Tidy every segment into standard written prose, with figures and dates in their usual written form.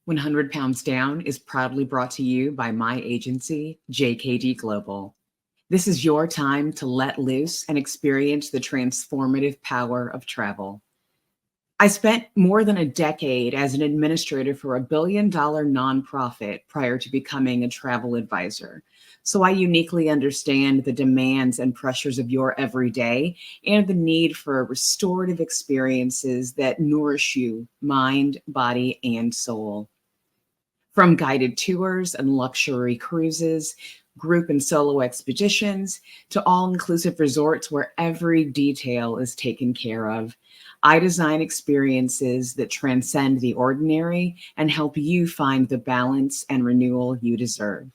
100 Pounds Down is proudly brought to you by my agency, JKD Global. This is your time to let loose and experience the transformative power of travel. I spent more than a decade as an administrator for a $1 billion nonprofit prior to becoming a travel advisor. So I uniquely understand the demands and pressures of your everyday and the need for restorative experiences that nourish you, mind, body, and soul. From guided tours and luxury cruises, group and solo expeditions, to all inclusive resorts where every detail is taken care of, I design experiences that transcend the ordinary and help you find the balance and renewal you deserve.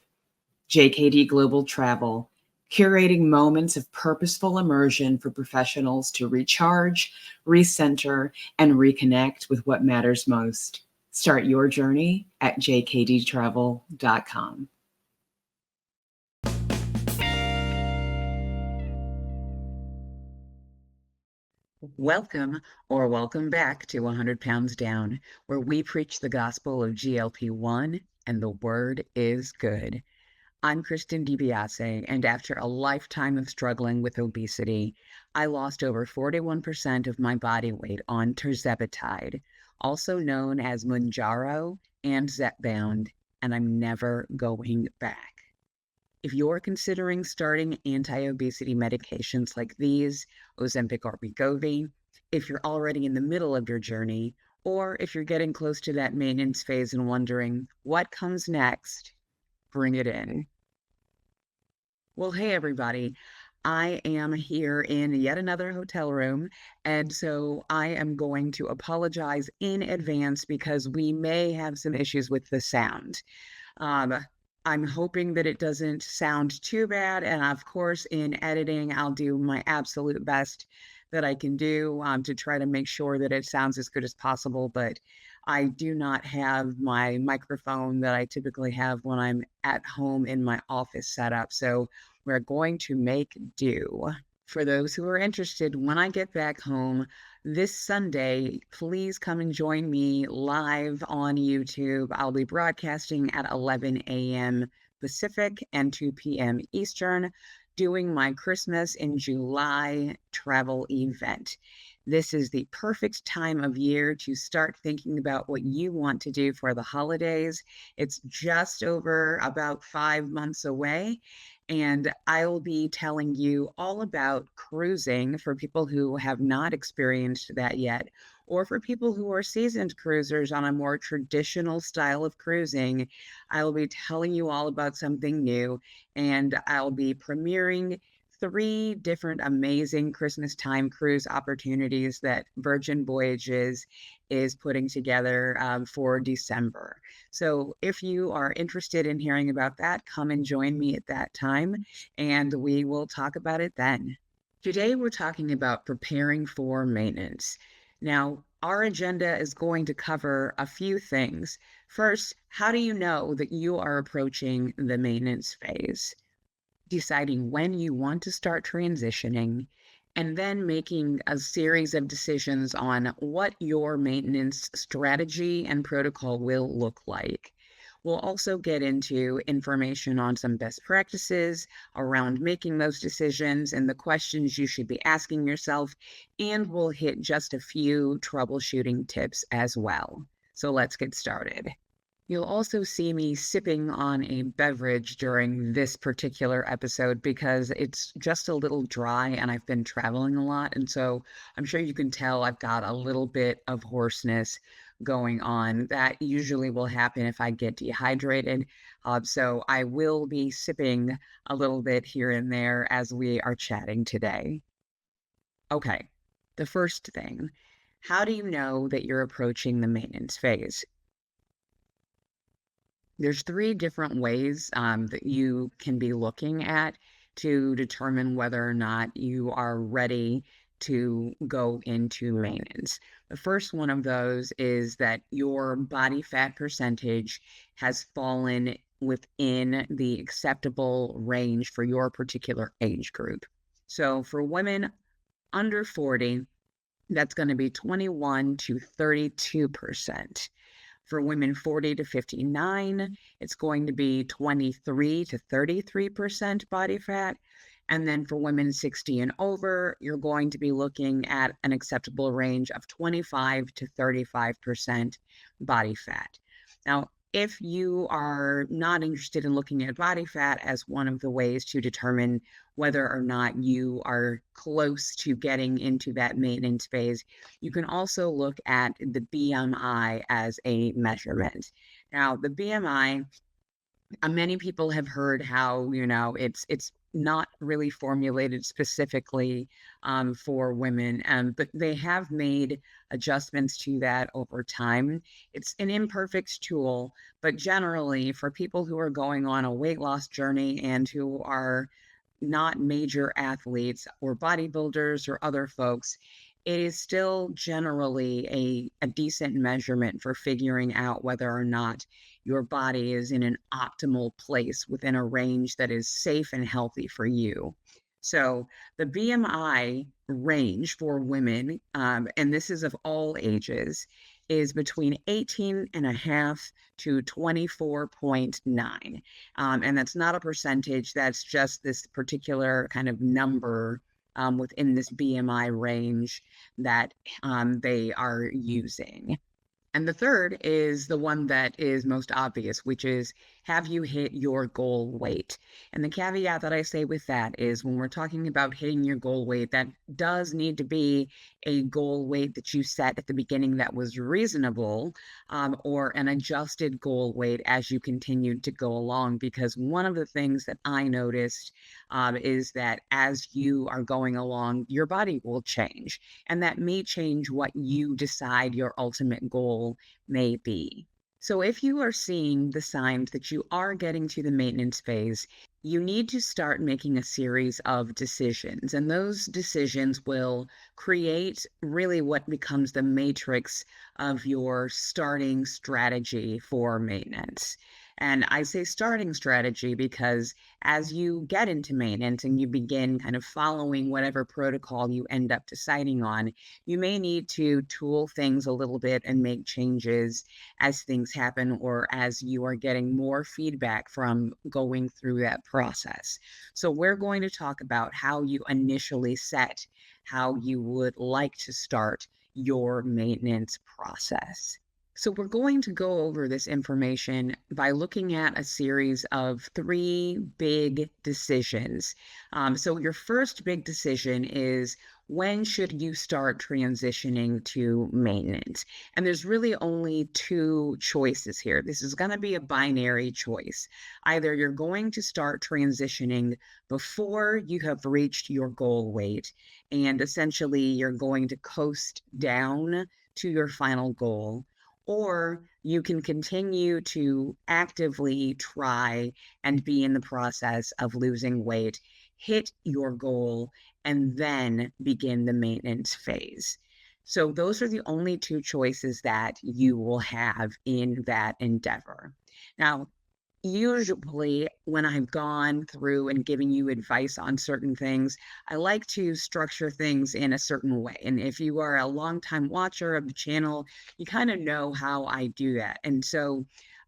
JKD Global Travel, curating moments of purposeful immersion for professionals to recharge, recenter, and reconnect with what matters most. Start your journey at jkdtravel.com. Welcome back to 100 Pounds Down, where we preach the gospel of GLP-1 and the word is good. I'm Kristen DiBiase, and after a lifetime of struggling with obesity, I lost over 41% of my body weight on tirzepatide, also known as Mounjaro and Zepbound, and I'm never going back. If you're considering starting anti-obesity medications like these, Ozempic or Wegovy, if you're already in the middle of your journey, or if you're getting close to that maintenance phase and wondering what comes next, bring it in. Well, hey, everybody. I am here in yet another hotel room, and so I am going to apologize in advance because we may have some issues with the sound. I'm hoping that it doesn't sound too bad, and of course, in editing, I'll do my absolute best that I can do to try to make sure that it sounds as good as possible, but I do not have my microphone that I typically have when I'm at home in my office setup, so we're going to make do. For those who are interested, when I get back home this Sunday, please come and join me live on YouTube. I'll be broadcasting at 11 a.m. Pacific and 2 p.m. Eastern, doing my Christmas in July travel event. This is the perfect time of year to start thinking about what you want to do for the holidays. It's just over about 5 months away, and I'll be telling you all about cruising for people who have not experienced that yet, or for people who are seasoned cruisers on a more traditional style of cruising. I'll be telling you all about something new, and I'll be premiering 3 different amazing Christmas time cruise opportunities that Virgin Voyages is putting together for December. So if you are interested in hearing about that, come and join me at that time, and we will talk about it then. Today, we're talking about preparing for maintenance. Now, our agenda is going to cover a few things. First, how do you know that you are approaching the maintenance phase? Deciding when you want to start transitioning, and then making a series of decisions on what your maintenance strategy and protocol will look like. We'll also get into information on some best practices around making those decisions and the questions you should be asking yourself, and we'll hit just a few troubleshooting tips as well. So let's get started. You'll also see me sipping on a beverage during this particular episode because it's just a little dry and I've been traveling a lot. And so I'm sure you can tell I've got a little bit of hoarseness going on. That usually will happen if I get dehydrated. So I will be sipping a little bit here and there as we are chatting today. Okay, the first thing, how do you know that you're approaching the maintenance phase? There's 3 different ways that you can be looking at to determine whether or not you are ready to go into maintenance. The first one of those is that your body fat percentage has fallen within the acceptable range for your particular age group. So for women under 40, that's going to be 21 to 32%. For women 40 to 59, it's going to be 23 to 33% body fat. And then for women 60 and over, you're going to be looking at an acceptable range of 25 to 35% body fat. Now, if you are not interested in looking at body fat as one of the ways to determine whether or not you are close to getting into that maintenance phase, you can also look at the BMI as a measurement. Now, the BMI, many people have heard how, it's not really formulated specifically for women, but they have made adjustments to that over time. It's an imperfect tool, but generally for people who are going on a weight loss journey and who are not major athletes or bodybuilders or other folks, it is still generally a decent measurement for figuring out whether or not your body is in an optimal place within a range that is safe and healthy for you. So the BMI range for women, and this is of all ages, is between 18 and a half to 24.9. And that's not a percentage, that's just this particular kind of number within this BMI range that they are using. And the third is the one that is most obvious, which is, have you hit your goal weight? And the caveat that I say with that is, when we're talking about hitting your goal weight, that does need to be a goal weight that you set at the beginning that was reasonable, or an adjusted goal weight as you continued to go along. Because one of the things that I noticed is that as you are going along, your body will change, and that may change what you decide your ultimate goal may be. So if you are seeing the signs that you are getting to the maintenance phase, you need to start making a series of decisions. And those decisions will create really what becomes the matrix of your starting strategy for maintenance. And I say starting strategy because as you get into maintenance and you begin kind of following whatever protocol you end up deciding on, you may need to tool things a little bit and make changes as things happen, or as you are getting more feedback from going through that process. So we're going to talk about how you initially set how you would like to start your maintenance process. So we're going to go over this information by looking at a series of three big decisions. So your first big decision is, when should you start transitioning to maintenance? And there's really only two choices here. This is going to be a binary choice. Either you're going to start transitioning before you have reached your goal weight, and essentially you're going to coast down to your final goal, or you can continue to actively try and be in the process of losing weight, hit your goal, and then begin the maintenance phase. So those are the only two choices that you will have in that endeavor. Now, usually when I've gone through and giving you advice on certain things, I like to structure things in a certain way. And if you are a longtime watcher of the channel, you kind of know how I do that. And so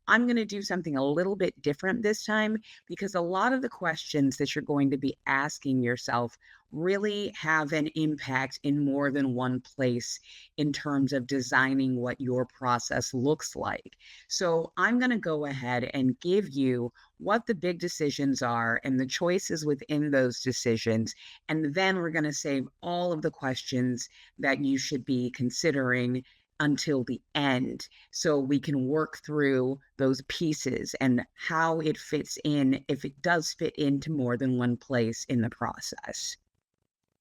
I'm going to do something a little bit different this time, because a lot of the questions that you're going to be asking yourself really have an impact in more than one place in terms of designing what your process looks like. So I'm going to go ahead and give you what the big decisions are and the choices within those decisions. And then we're going to save all of the questions that you should be considering until the end, so we can work through those pieces and how it fits in, if it does fit into more than one place in the process.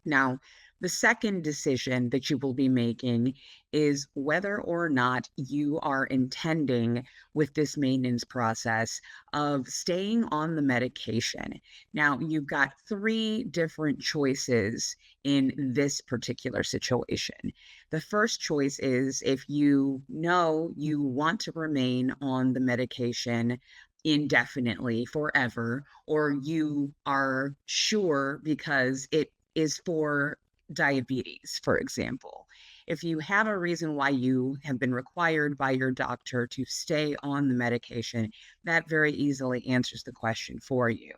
Now, the second decision that you will be making is whether or not you are intending, with this maintenance process, of staying on the medication. Now, you've got three different choices in this particular situation. The first choice is, if you know you want to remain on the medication indefinitely, forever, or you are sure because it is for diabetes, for example, If you have a reason why you have been required by your doctor to stay on the medication, that very easily answers the question for you.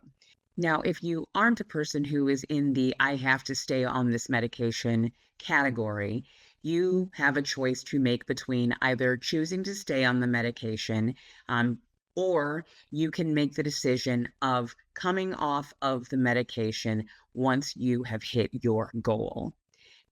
Now, if you aren't a person who is in the I have to stay on this medication category, you have a choice to make between either choosing to stay on the medication, or you can make the decision of coming off of the medication once you have hit your goal.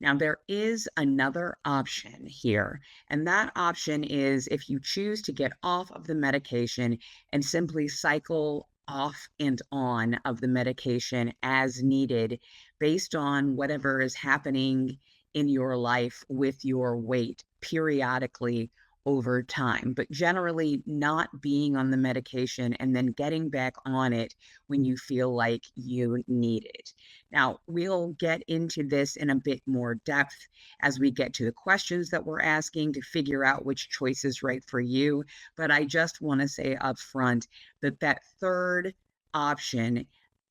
Now, there is another option here, and that option is if you choose to get off of the medication and simply cycle off and on of the medication as needed based on whatever is happening in your life with your weight periodically over time, but generally not being on the medication and then getting back on it when you feel like you need it. Now, we'll get into this in a bit more depth as we get to the questions that we're asking to figure out which choice is right for you. But I just want to say up front that that third option,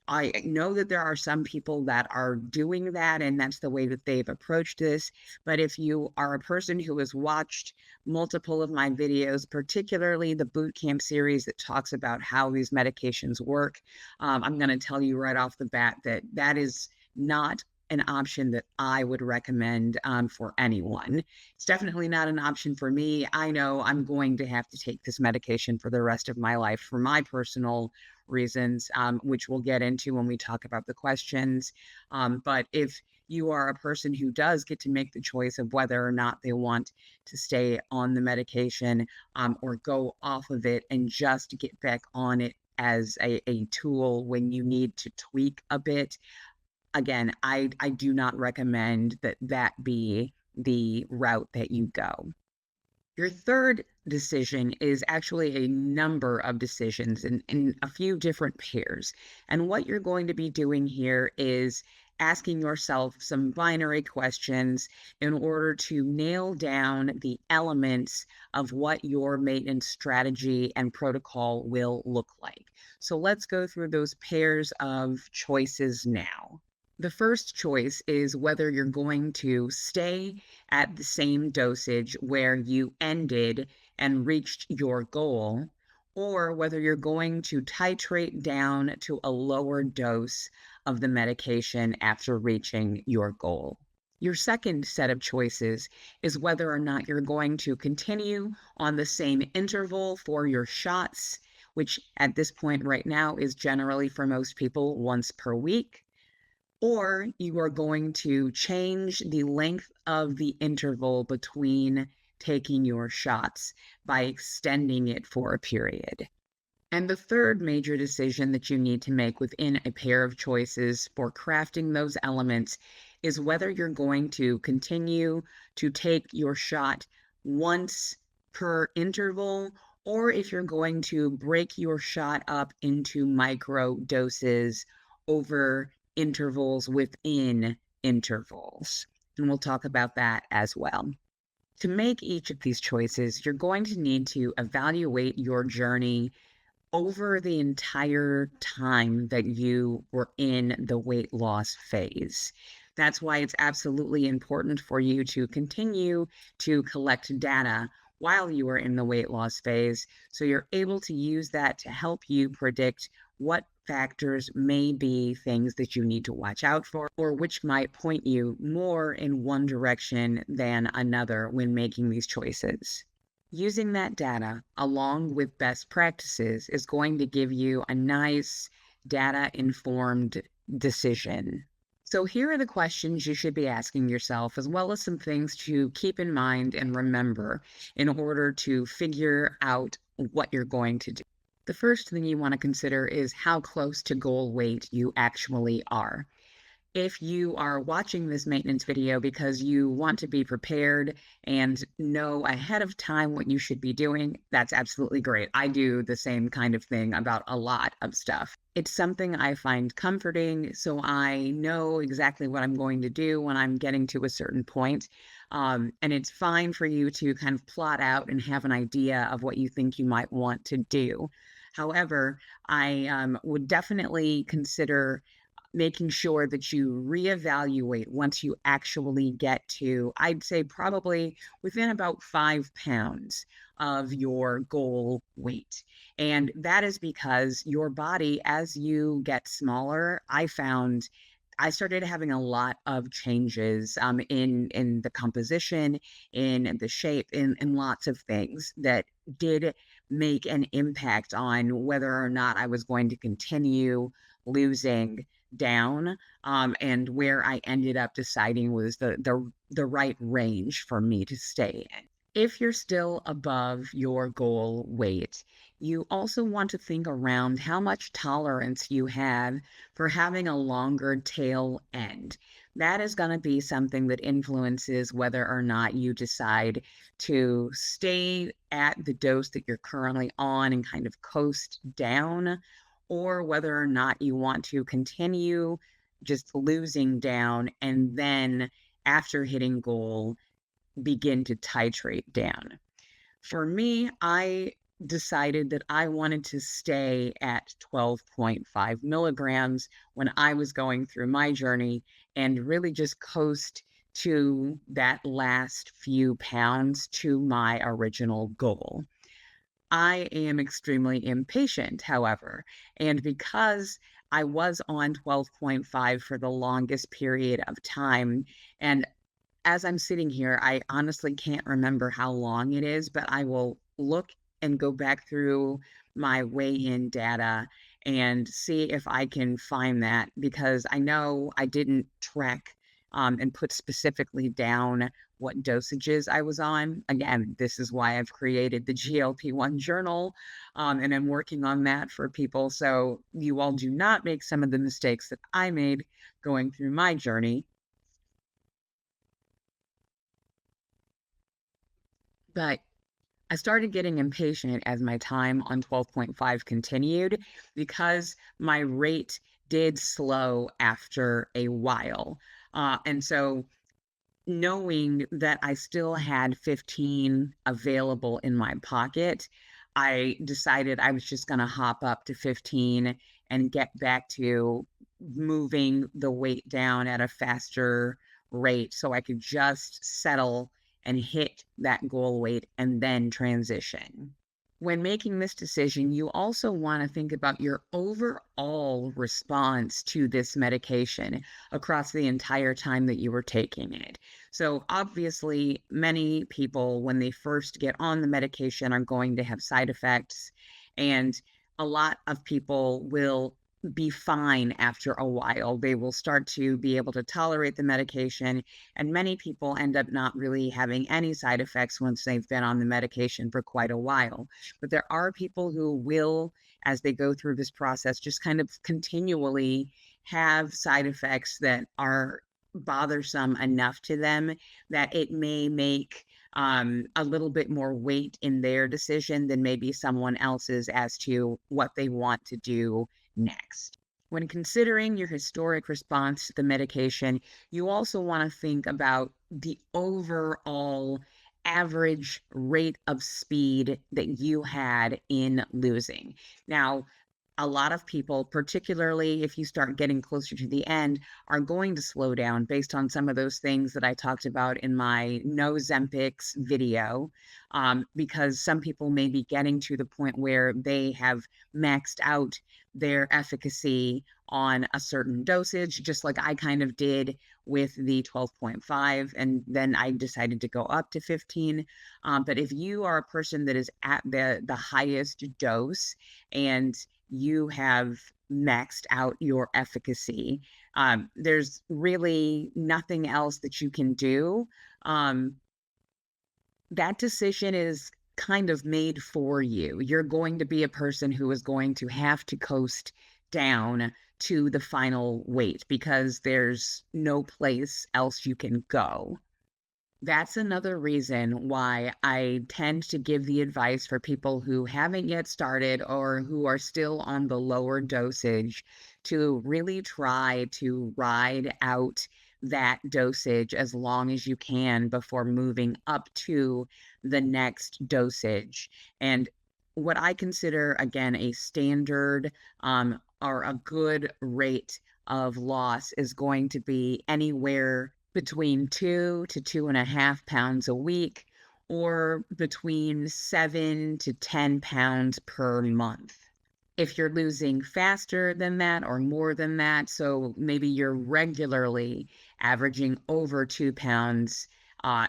I know that there are some people that are doing that, and that's the way that they've approached this. But if you are a person who has watched multiple of my videos, particularly the boot camp series that talks about how these medications work, I'm going to tell you right off the bat that that is not an option that I would recommend for anyone. It's definitely not an option for me. I know I'm going to have to take this medication for the rest of my life for my personal reasons, which we'll get into when we talk about the questions. But if you are a person who does get to make the choice of whether or not they want to stay on the medication or go off of it and just get back on it as a tool when you need to tweak a bit, again, I do not recommend that that be the route that you go. Your third decision is actually a number of decisions in a few different pairs. And what you're going to be doing here is asking yourself some binary questions in order to nail down the elements of what your maintenance strategy and protocol will look like. So let's go through those pairs of choices now. The first choice is whether you're going to stay at the same dosage where you ended and reached your goal, or whether you're going to titrate down to a lower dose of the medication after reaching your goal. Your second set of choices is whether or not you're going to continue on the same interval for your shots, which at this point right now is generally for most people once per week, or you are going to change the length of the interval between taking your shots by extending it for a period. And the third major decision that you need to make within a pair of choices for crafting those elements is whether you're going to continue to take your shot once per interval, or if you're going to break your shot up into micro doses over intervals within intervals. And we'll talk about that as well. To make each of these choices, you're going to need to evaluate your journey over the entire time that you were in the weight loss phase. That's why it's absolutely important for you to continue to collect data while you are in the weight loss phase, so you're able to use that to help you predict what factors may be things that you need to watch out for, or which might point you more in one direction than another when making these choices. Using that data along with best practices is going to give you a nice data-informed decision. So here are the questions you should be asking yourself, as well as some things to keep in mind and remember in order to figure out what you're going to do. The first thing you want to consider is how close to goal weight you actually are. If you are watching this maintenance video because you want to be prepared and know ahead of time what you should be doing, that's absolutely great. I do the same kind of thing about a lot of stuff. It's something I find comforting, so I know exactly what I'm going to do when I'm getting to a certain point. And it's fine for you to kind of plot out and have an idea of what you think you might want to do. However, I would definitely consider making sure that you reevaluate once you actually get to, I'd say, probably within about 5 pounds of your goal weight. And that is because your body, as you get smaller, I found I started having a lot of changes in the composition, in the shape, in lots of things that did make an impact on whether or not I was going to continue losing down, and where I ended up deciding was the right range for me to stay in. If you're still above your goal weight, you also want to think around how much tolerance you have for having a longer tail end. That is going to be something that influences whether or not you decide to stay at the dose that you're currently on and kind of coast down, or whether or not you want to continue just losing down and then after hitting goal begin to titrate down. For me, I decided that I wanted to stay at 12.5 milligrams when I was going through my journey and really just coast to that last few pounds to my original goal. I am extremely impatient, however, and because I was on 12.5 for the longest period of time, and as I'm sitting here, I honestly can't remember how long it is, but I will look and go back through my weigh-in data and see if I can find that, because I know I didn't track and put specifically down what dosages I was on. Again, this is why I've created the GLP-1 journal, and I'm working on that for people so you all do not make some of the mistakes that I made going through my journey. But I started getting impatient as my time on 12.5 continued because my rate did slow after a while. And so knowing that I still had 15 available in my pocket, I decided I was just going to hop up to 15 and get back to moving the weight down at a faster rate so I could just settle and hit that goal weight and then transition. When making this decision, you also want to think about your overall response to this medication across the entire time that you were taking it. So, obviously, many people, when they first get on the medication, are going to have side effects, and a lot of people will be fine after a while. They will start to be able to tolerate the medication, and many people end up not really having any side effects once they've been on the medication for quite a while. But there are people who will, as they go through this process, just kind of continually have side effects that are bothersome enough to them that it may make a little bit more weight in their decision than maybe someone else's as to what they want to do next. When considering your historic response to the medication, you also want to think about the overall average rate of speed that you had in losing. Now, a lot of people, particularly if you start getting closer to the end, are going to slow down based on some of those things that I talked about in my No Zempics video, because some people may be getting to the point where they have maxed out their efficacy on a certain dosage, just like I kind of did with the 12.5, and then I decided to go up to 15. But if you are a person that is at the highest dose and you have maxed out your efficacy, there's really nothing else that you can do. Um, that decision is kind of made for you. You're going to be a person who is going to have to coast down to the final weight because there's no place else you can go. That's another reason why I tend to give the advice for people who haven't yet started or who are still on the lower dosage to really try to ride out that dosage as long as you can before moving up to the next dosage. And what I consider, again, a standard or a good rate of loss is going to be anywhere between 2 to 2.5 pounds a week, or between 7 to 10 pounds per month. If you're losing faster than that or more than that, so maybe you're regularly averaging over 2 pounds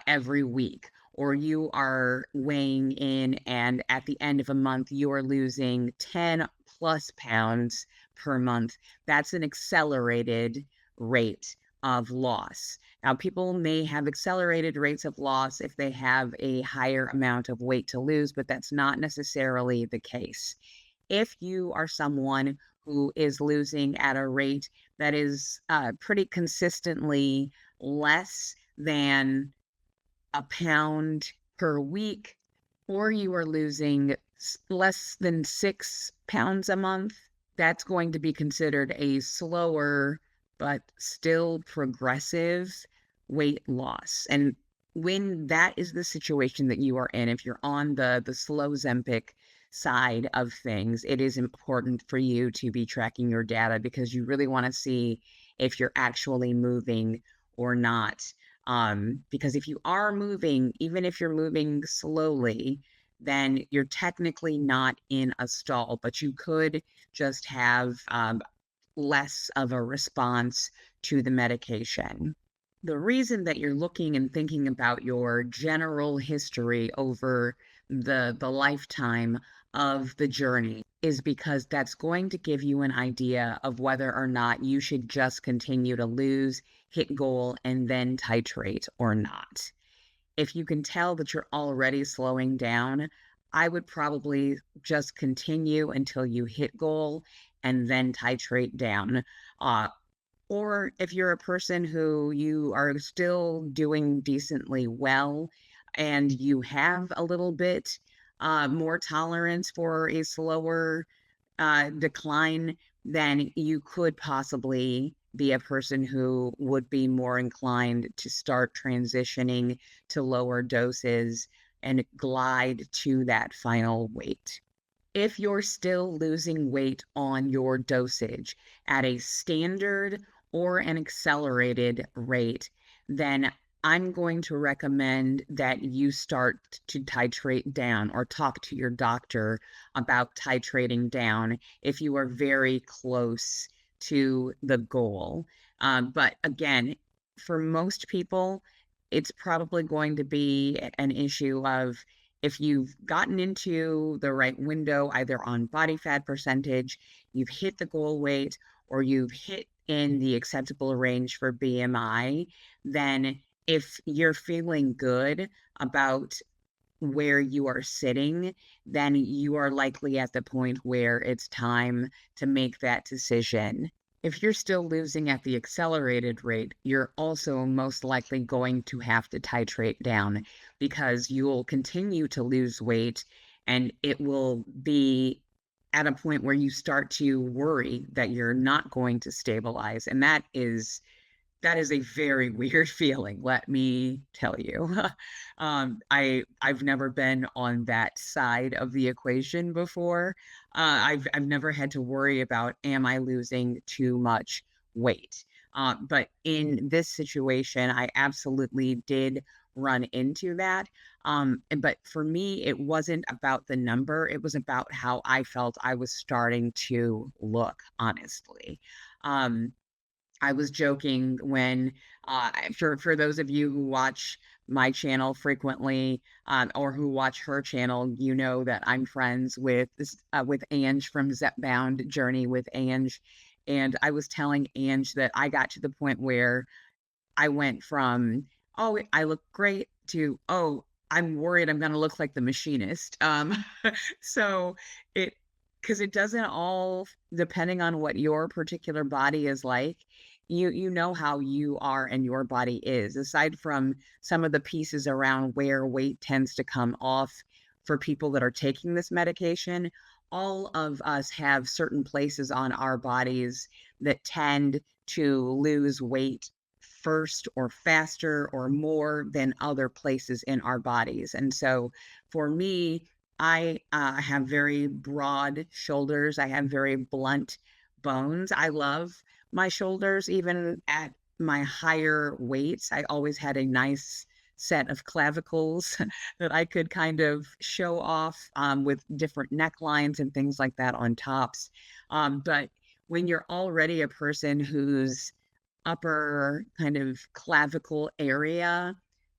every week, or you are weighing in and at the end of a month you are losing 10 plus pounds per month, that's an accelerated rate of loss. Now, people may have accelerated rates of loss if they have a higher amount of weight to lose, but that's not necessarily the case. If you are someone who is losing at a rate that is pretty consistently less than a pound per week, or you are losing less than 6 pounds a month, that's going to be considered a slower but still progressive weight loss. And when that is the situation that you are in, if you're on the slow Zempic side of things, it is important for you to be tracking your data because you really want to see if you're actually moving or not. Because if you are moving, even if you're moving slowly, then you're technically not in a stall, but you could just have less of a response to the medication. The reason that you're looking and thinking about your general history over the lifetime of the journey is because that's going to give you an idea of whether or not you should just continue to lose, hit goal, and then titrate or not. If you can tell that you're already slowing down, I would probably just continue until you hit goal and then titrate down. Uh, or if you're a person who you are still doing decently well and you have a little bit more tolerance for a slower decline, then you could possibly be a person who would be more inclined to start transitioning to lower doses and glide to that final weight. If you're still losing weight on your dosage at a standard or an accelerated rate, then I'm going to recommend that you start to titrate down or talk to your doctor about titrating down if you are very close to the goal. But again, for most people, it's probably going to be an issue of if you've gotten into the right window, either on body fat percentage, you've hit the goal weight, or you've hit in the acceptable range for BMI, then if you're feeling good about where you are sitting, then you are likely at the point where it's time to make that decision. If you're still losing at the accelerated rate, you're also most likely going to have to titrate down because you'll continue to lose weight and it will be at a point where you start to worry that you're not going to stabilize. And that is a very weird feeling, let me tell you. I've never been on that side of the equation before. I've never had to worry about, am I losing too much weight? But in this situation, I absolutely did run into that. But for me, it wasn't about the number. It was about how I felt I was starting to look, honestly. Um, I was joking when, for those of you who watch my channel frequently, or who watch her channel, you know that I'm friends with Ange from Zepbound Journey with Ange, and I was telling Ange that I got to the point where I went from, "Oh, I look great," to, "Oh, I'm worried I'm gonna look like the machinist." So it because it doesn't all depending on what your particular body is like, you know how you are and your body is. Aside from some of the pieces around where weight tends to come off for people that are taking this medication, all of us have certain places on our bodies that tend to lose weight first or faster or more than other places in our bodies. And so for me, I have very broad shoulders. I have very blunt bones. I love my shoulders, even at my higher weights. I always had a nice set of clavicles that I could kind of show off with different necklines and things like that on tops. But when you're already a person whose upper kind of clavicle area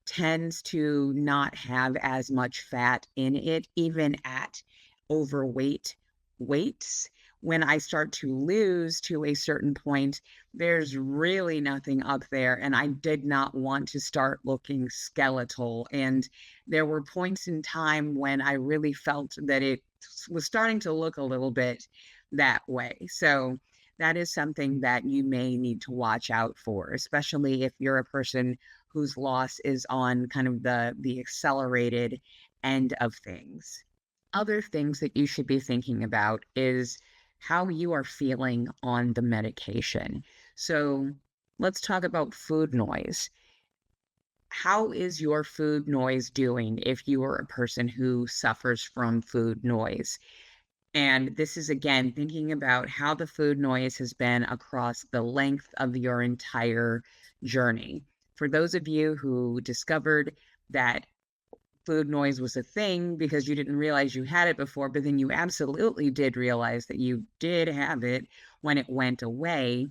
tends to not have as much fat in it, even at overweight weights. When I start to lose to a certain point, there's really nothing up there. And I did not want to start looking skeletal. And there were points in time when I really felt that it was starting to look a little bit that way. So, that is something that you may need to watch out for, especially if you're a person whose loss is on kind of the accelerated end of things. Other things that you should be thinking about is how you are feeling on the medication. So, let's talk about food noise. How is your food noise doing if you are a person who suffers from food noise? And this is again thinking about how the food noise has been across the length of your entire journey. For those of you who discovered that food noise was a thing because you didn't realize you had it before, but then you absolutely did realize that you did have it when it went away,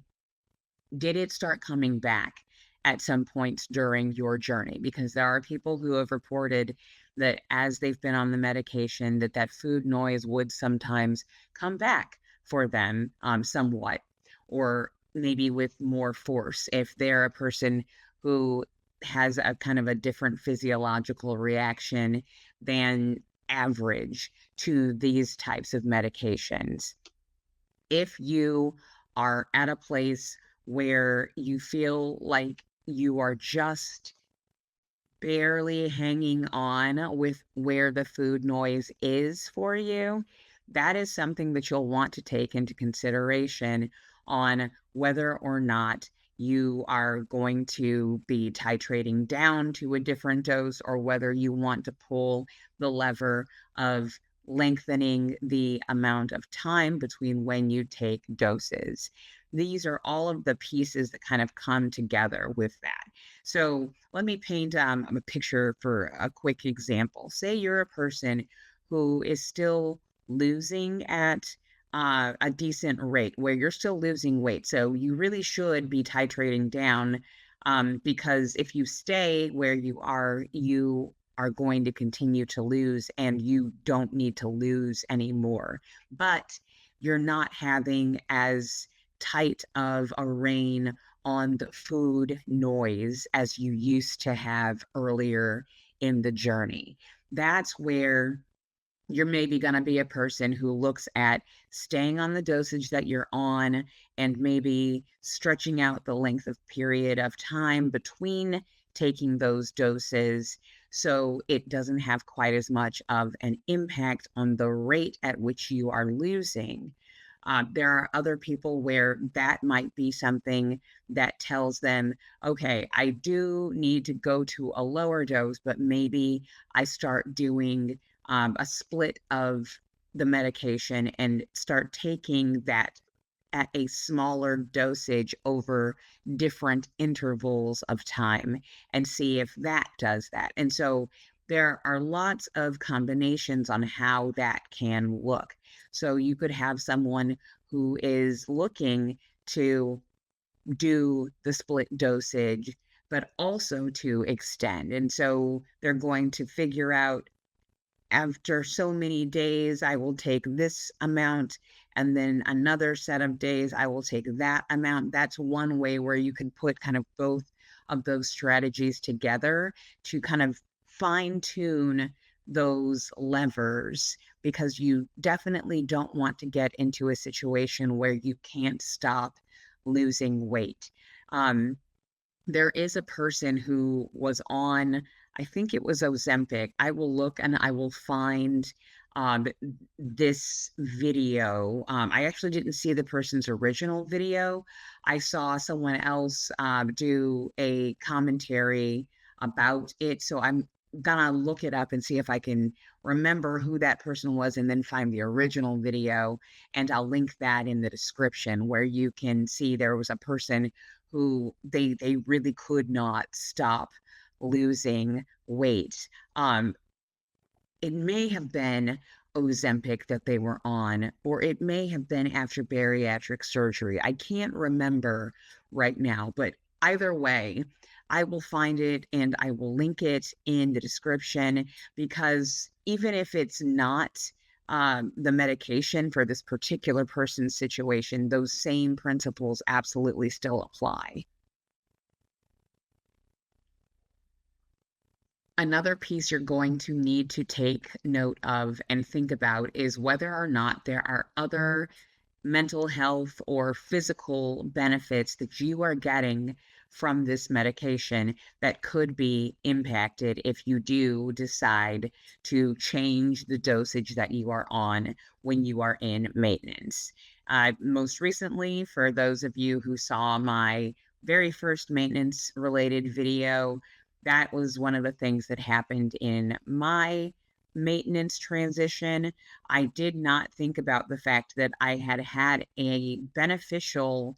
did it start coming back at some points during your journey? Because there are people who have reported that as they've been on the medication, that that food noise would sometimes come back for them somewhat, or maybe with more force if they're a person who has a kind of a different physiological reaction than average to these types of medications. If you are at a place where you feel like you are just barely hanging on with where the food noise is for you, that is something that you'll want to take into consideration on whether or not you are going to be titrating down to a different dose or whether you want to pull the lever of lengthening the amount of time between when you take doses. These are all of the pieces that kind of come together with that. So let me paint a picture for a quick example. Say you're a person who is still losing at a decent rate, where you're still losing weight. So you really should be titrating down because if you stay where you are going to continue to lose and you don't need to lose anymore. But you're not having as tight of a rein on the food noise as you used to have earlier in the journey. That's where you're maybe going to be a person who looks at staying on the dosage that you're on and maybe stretching out the length of period of time between taking those doses so it doesn't have quite as much of an impact on the rate at which you are losing. There are other people where that might be something that tells them, okay, I do need to go to a lower dose, but maybe I start doing a split of the medication and start taking that at a smaller dosage over different intervals of time and see if that does that. And so there are lots of combinations on how that can look. So you could have someone who is looking to do the split dosage, but also to extend. And so they're going to figure out after so many days, I will take this amount, and then another set of days, I will take that amount. That's one way where you can put kind of both of those strategies together to kind of fine tune those levers because you definitely don't want to get into a situation where you can't stop losing weight. Um, there is a person who was on, I think it was Ozempic. I will look and I will find um, this video. I actually didn't see the person's original video. I saw someone else do a commentary about it. So gonna look it up and see if I can remember who that person was and then find the original video. And I'll link that in the description where you can see there was a person who they really could not stop losing weight. It may have been Ozempic that they were on, or it may have been after bariatric surgery. I can't remember right now, but either way, I will find it and I will link it in the description because even if it's not the medication for this particular person's situation, those same principles absolutely still apply. Another piece you're going to need to take note of and think about is whether or not there are other mental health or physical benefits that you are getting from this medication that could be impacted if you do decide to change the dosage that you are on when you are in maintenance. Most recently, for those of you who saw my very first maintenance related video, that was one of the things that happened in my maintenance transition. I did not think about the fact that I had had a beneficial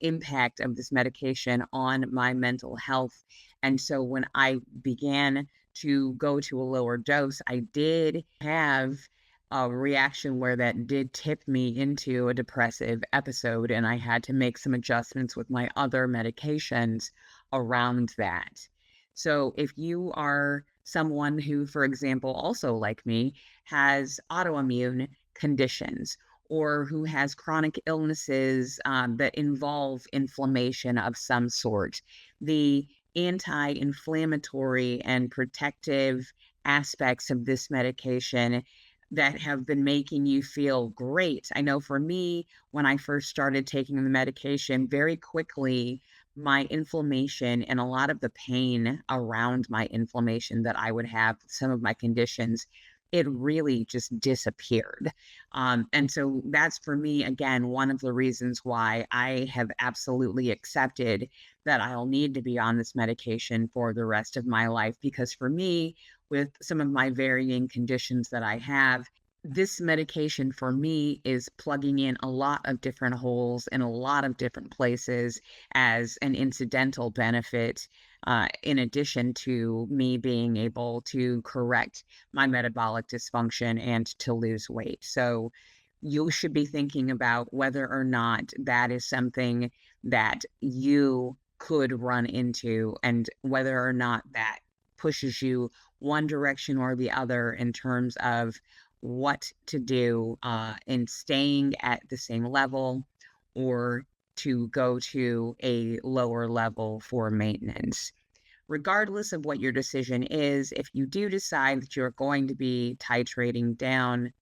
impact of this medication on my mental health. And so when I began to go to a lower dose, I did have a reaction where that did tip me into a depressive episode. And I had to make some adjustments with my other medications around that. So if you are someone who, for example, also like me, has autoimmune conditions or who has chronic illnesses that involve inflammation of some sort, the anti inflammatory and protective aspects of this medication that have been making you feel great. I know for me, when I first started taking the medication, very quickly, my inflammation and a lot of the pain around my inflammation that I would have, some of my conditions, it really just disappeared. And so that's for me, again, one of the reasons why I have absolutely accepted that I'll need to be on this medication for the rest of my life. Because for me, with some of my varying conditions that I have, this medication for me is plugging in a lot of different holes in a lot of different places as an incidental benefit, in addition to me being able to correct my metabolic dysfunction and to lose weight. So you should be thinking about whether or not that is something that you could run into and whether or not that pushes you one direction or the other in terms of what to do in staying at the same level or to go to a lower level for maintenance. Regardless of what your decision is, if you do decide that you're going to be titrating down,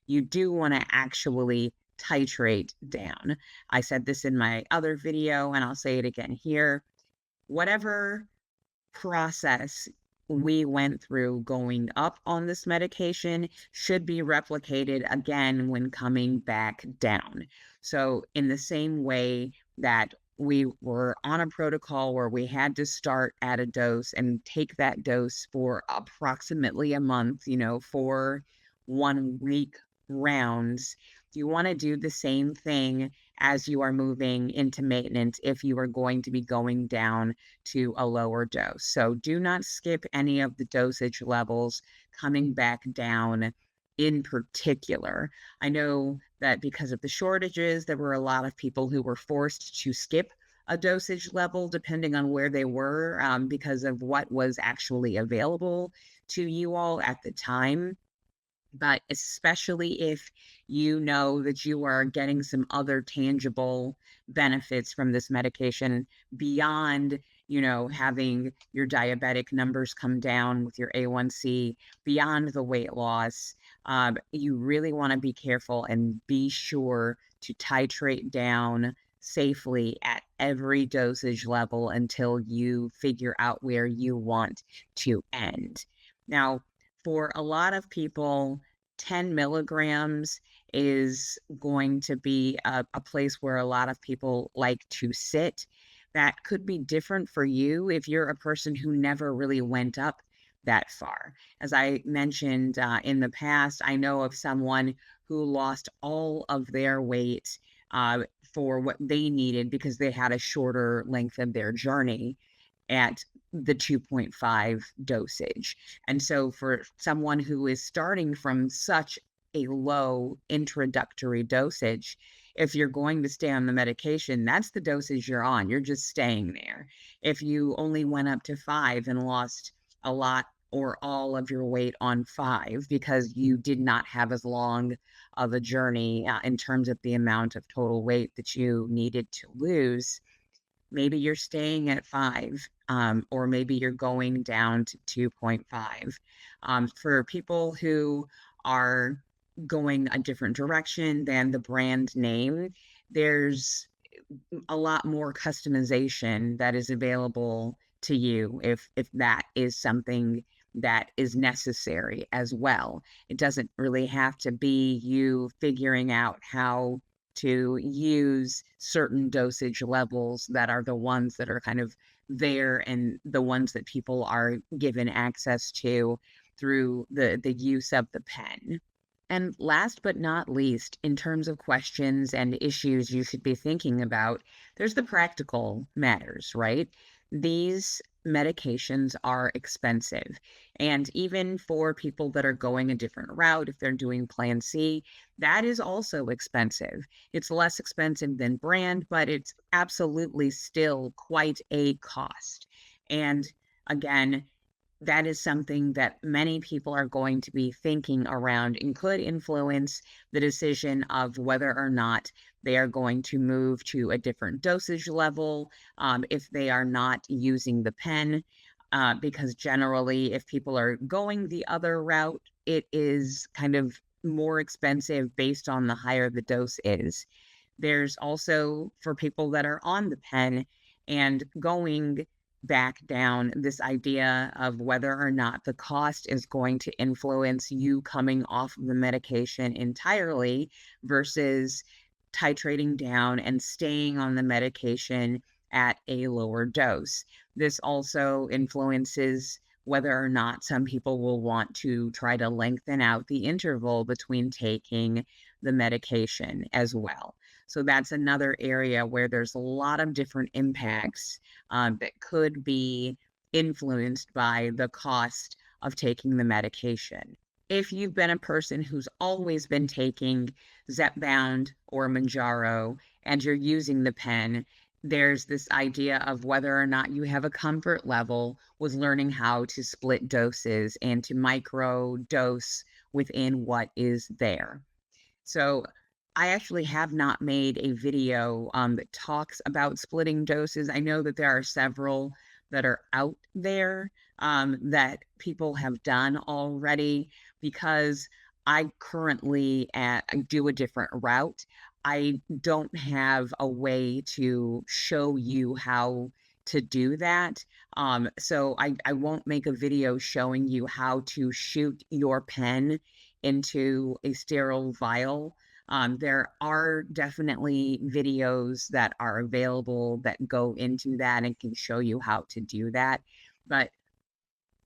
you do want to actually titrate down. I said this in my other video, and I'll say it again here. Whatever process we went through going up on this medication should be replicated again when coming back down. So, in the same way that we were on a protocol where we had to start at a dose and take that dose for approximately a month, for 1 week rounds, you want to do the same thing as you are moving into maintenance if you are going to be going down to a lower dose. So do not skip any of the dosage levels coming back down in particular. I know that because of the shortages, there were a lot of people who were forced to skip a dosage level depending on where they were because of what was actually available to you all at the time. But especially if you know that you are getting some other tangible benefits from this medication beyond, having your diabetic numbers come down with your A1C, beyond the weight loss, you really want to be careful and be sure to titrate down safely at every dosage level until you figure out where you want to end. Now, for a lot of people, 10 milligrams is going to be a place where a lot of people like to sit. That could be different for you if you're a person who never really went up that far. As I mentioned in the past, I know of someone who lost all of their weight for what they needed because they had a shorter length of their journey at the 2.5 dosage. And so for someone who is starting from such a low introductory dosage, if you're going to stay on the medication, that's the dosage you're on. You're just staying there. If you only went up to 5 and lost a lot or all of your weight on 5 because you did not have as long of a journey in terms of the amount of total weight that you needed to lose, maybe you're staying at 5, or maybe you're going down to 2.5. For people who are going a different direction than the brand name, there's a lot more customization that is available to you if that is something that is necessary as well. It doesn't really have to be you figuring out how to use certain dosage levels that are the ones that are kind of there and the ones that people are given access to through the use of the pen. And last but not least, in terms of questions and issues you should be thinking about, there's the practical matters, right? These medications are expensive. And even for people that are going a different route, if they're doing Plan C, that is also expensive. It's less expensive than brand, but it's absolutely still quite a cost. And again, that is something that many people are going to be thinking around and could influence the decision of whether or not they are going to move to a different dosage level if they are not using the pen. Because generally, if people are going the other route, it is kind of more expensive based on the higher the dose is. There's also for people that are on the pen and going back down this idea of whether or not the cost is going to influence you coming off of the medication entirely versus titrating down and staying on the medication at a lower dose. This also influences whether or not some people will want to try to lengthen out the interval between taking the medication as well. So that's another area where there's a lot of different impacts that could be influenced by the cost of taking the medication. If you've been a person who's always been taking Zepbound or Mounjaro and you're using the pen, there's this idea of whether or not you have a comfort level with learning how to split doses and to micro dose within what is there. So I actually have not made a video that talks about splitting doses. I know that there are several that are out there that people have done already because I currently I do a different route. I don't have a way to show you how to do that. So I won't make a video showing you how to shoot your pen into a sterile vial. There are definitely videos that are available that go into that and can show you how to do that. But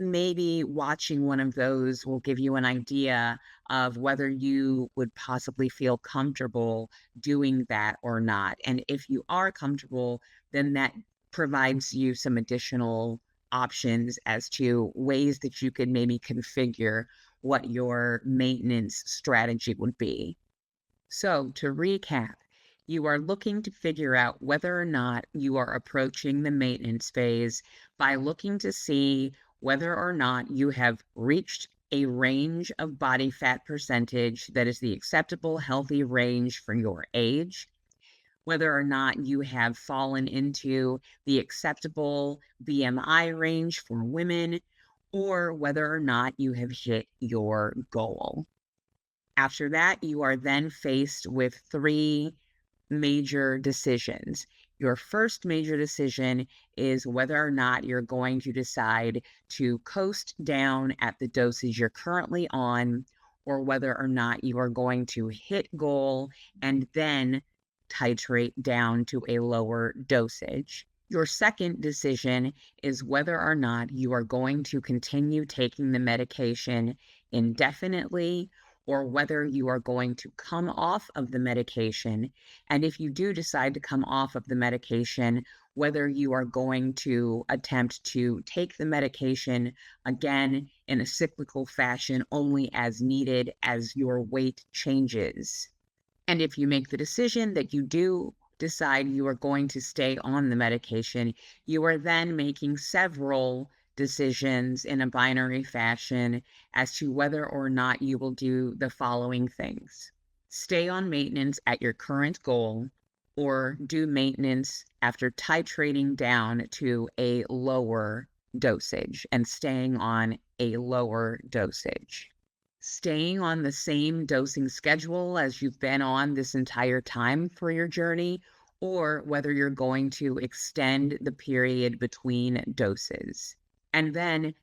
maybe watching one of those will give you an idea of whether you would possibly feel comfortable doing that or not. And if you are comfortable, then that provides you some additional options as to ways that you could maybe configure what your maintenance strategy would be. So, to recap, you are looking to figure out whether or not you are approaching the maintenance phase by looking to see whether or not you have reached a range of body fat percentage that is the acceptable healthy range for your age, whether or not you have fallen into the acceptable BMI range for women, or whether or not you have hit your goal. After that, you are then faced with three major decisions. Your first major decision is whether or not you're going to decide to coast down at the dosage you're currently on, or whether or not you are going to hit goal and then titrate down to a lower dosage. Your second decision is whether or not you are going to continue taking the medication indefinitely or whether you are going to come off of the medication. And if you do decide to come off of the medication, whether you are going to attempt to take the medication again in a cyclical fashion only as needed as your weight changes. And if you make the decision that you do decide you are going to stay on the medication, you are then making several decisions in a binary fashion as to whether or not you will do the following things: stay on maintenance at your current goal, or do maintenance after titrating down to a lower dosage and staying on a lower dosage. Staying on the same dosing schedule as you've been on this entire time for your journey, or whether you're going to extend the period between doses. And then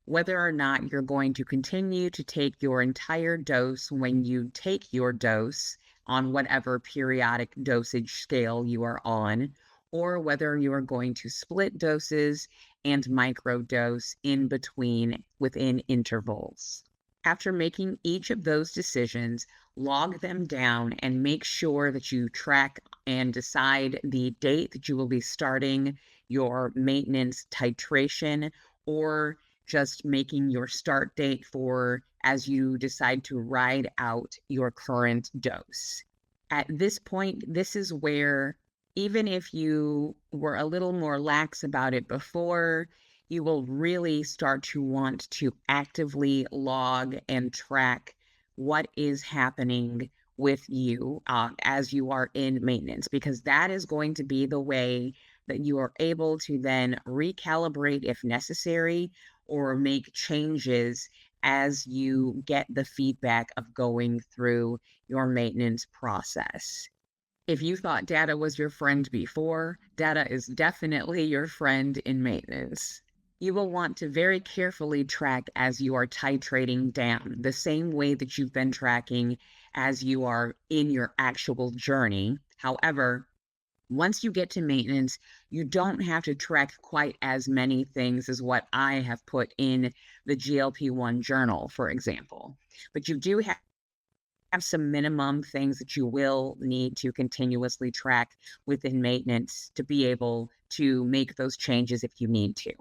whether or not you're going to continue to take your entire dose when you take your dose on whatever periodic dosage scale you are on, or whether you are going to split doses and microdose in between within intervals. After making each of those decisions, log them down and make sure that you track and decide the date that you will be starting your maintenance titration, or just making your start date for as you decide to ride out your current dose. At this point, this is where, even if you were a little more lax about it before, you will really start to want to actively log and track what is happening with you as you are in maintenance, because that is going to be the way that you are able to then recalibrate if necessary or make changes as you get the feedback of going through your maintenance process. If you thought data was your friend before, data is definitely your friend in maintenance. You will want to very carefully track as you are titrating down, the same way that you've been tracking as you are in your actual journey. However, once you get to maintenance, you don't have to track quite as many things as what I have put in the GLP-1 journal, for example. But you do have some minimum things that you will need to continuously track within maintenance to be able to make those changes if you need to.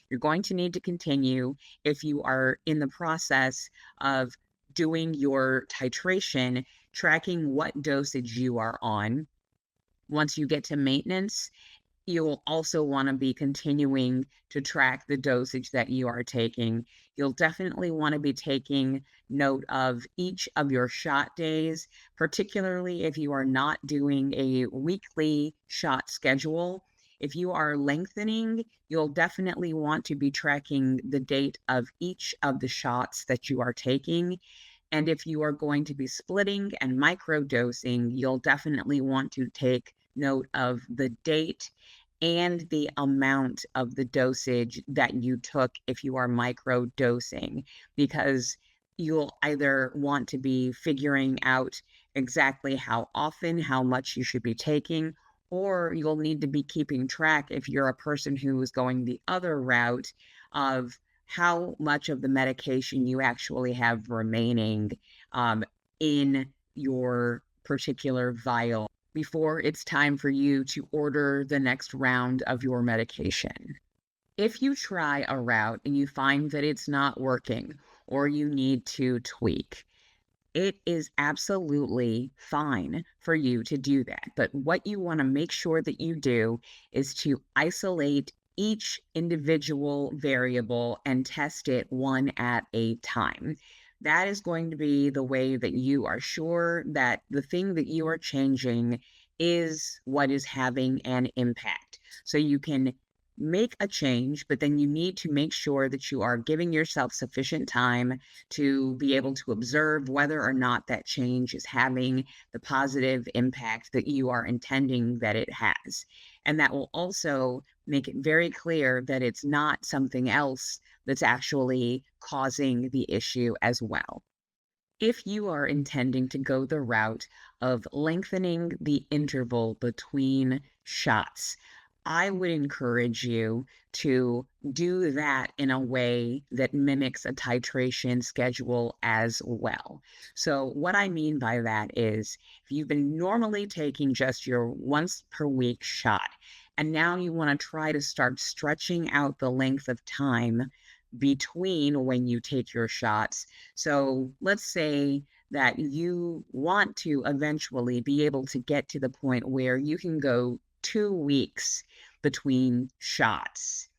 You're going to need to continue if you are in the process of doing your titration, tracking what dosage you are on. Once you get to maintenance, you'll also want to be continuing to track the dosage that you are taking. You'll definitely want to be taking note of each of your shot days, particularly if you are not doing a weekly shot schedule. If you are lengthening, you'll definitely want to be tracking the date of each of the shots that you are taking. And if you are going to be splitting and microdosing, you'll definitely want to take note of the date and the amount of the dosage that you took if you are micro dosing, because you'll either want to be figuring out exactly how often, how much you should be taking, or you'll need to be keeping track if you're a person who is going the other route of how much of the medication you actually have remaining in your particular vial before it's time for you to order the next round of your medication. If you try a route and you find that it's not working or you need to tweak, it is absolutely fine for you to do that. But what you want to make sure that you do is to isolate each individual variable and test it one at a time. That is going to be the way that you are sure that the thing that you are changing is what is having an impact. So you can make a change, but then you need to make sure that you are giving yourself sufficient time to be able to observe whether or not that change is having the positive impact that you are intending that it has. And that will also make it very clear that it's not something else that's actually causing the issue as well. If you are intending to go the route of lengthening the interval between shots, I would encourage you to do that in a way that mimics a titration schedule as well. So, what I mean by that is if you've been normally taking just your once per week shot, and now you want to try to start stretching out the length of time between when you take your shots. So, let's say that you want to eventually be able to get to the point where you can go 2 weeks between shots.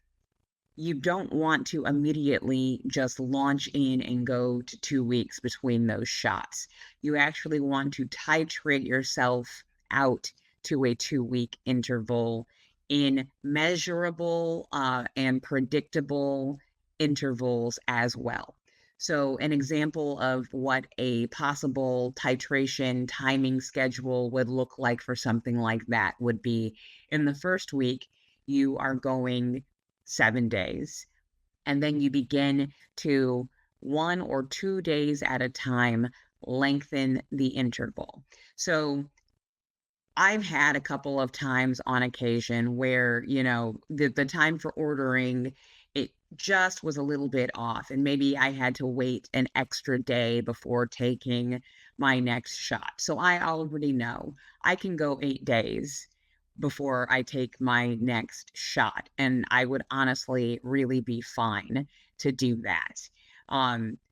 You don't want to immediately just launch in and go to 2 weeks between those shots. You actually want to titrate yourself out to a 2 week interval in measurable and predictable intervals as well. So, an example of what a possible titration timing schedule would look like for something like that would be in the first week, you are going 7 days, and then you begin to 1 or 2 days at a time lengthen the interval. So, I've had a couple of times on occasion where, the time for ordering, it just was a little bit off. And maybe I had to wait an extra day before taking my next shot. So I already know I can go 8 days before I take my next shot. And I would honestly really be fine to do that.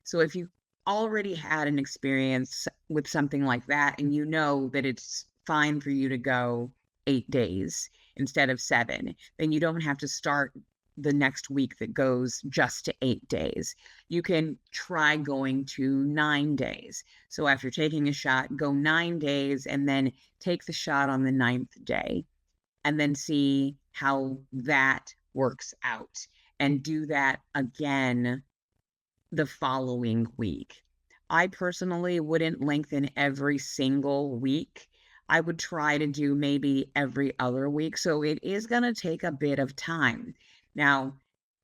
So if you already had an experience with something like that and you know that it's fine for you to go 8 days instead of 7, then you don't have to start the next week that goes just to 8 days. You can try going to 9 days. So after taking a shot, go 9 days and then take the shot on the ninth day and then see how that works out and do that again the following week. I personally wouldn't lengthen every single week. I would try to do maybe every other week. So it is going to take a bit of time. Now,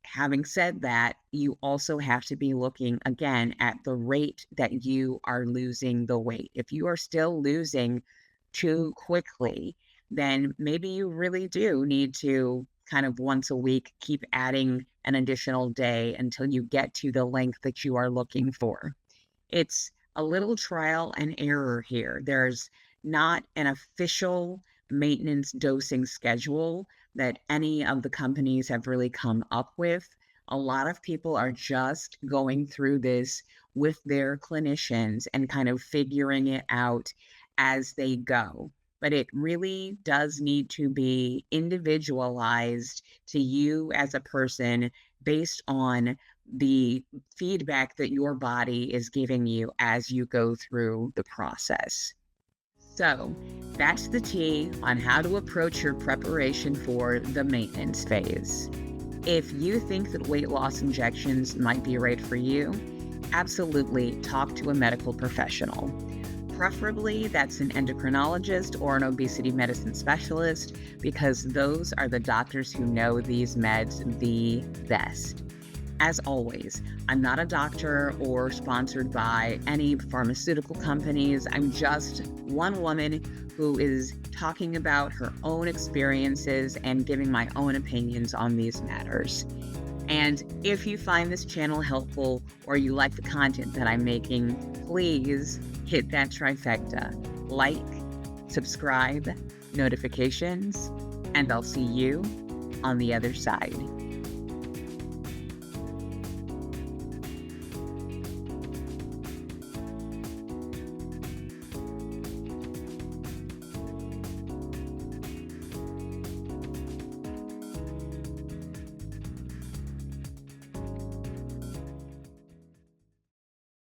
having said that, you also have to be looking again at the rate that you are losing the weight. If you are still losing too quickly, then maybe you really do need to kind of once a week keep adding an additional day until you get to the length that you are looking for. It's a little trial and error here. There's not an official maintenance dosing schedule that any of the companies have really come up with. A lot of people are just going through this with their clinicians and kind of figuring it out as they go. But it really does need to be individualized to you as a person based on the feedback that your body is giving you as you go through the process. So, that's the tea on how to approach your preparation for the maintenance phase. If you think that weight loss injections might be right for you, absolutely talk to a medical professional. Preferably, that's an endocrinologist or an obesity medicine specialist, because those are the doctors who know these meds the best. As always, I'm not a doctor or sponsored by any pharmaceutical companies. I'm just one woman who is talking about her own experiences and giving my own opinions on these matters. And if you find this channel helpful or you like the content that I'm making, please hit that trifecta: like, subscribe, notifications, and I'll see you on the other side.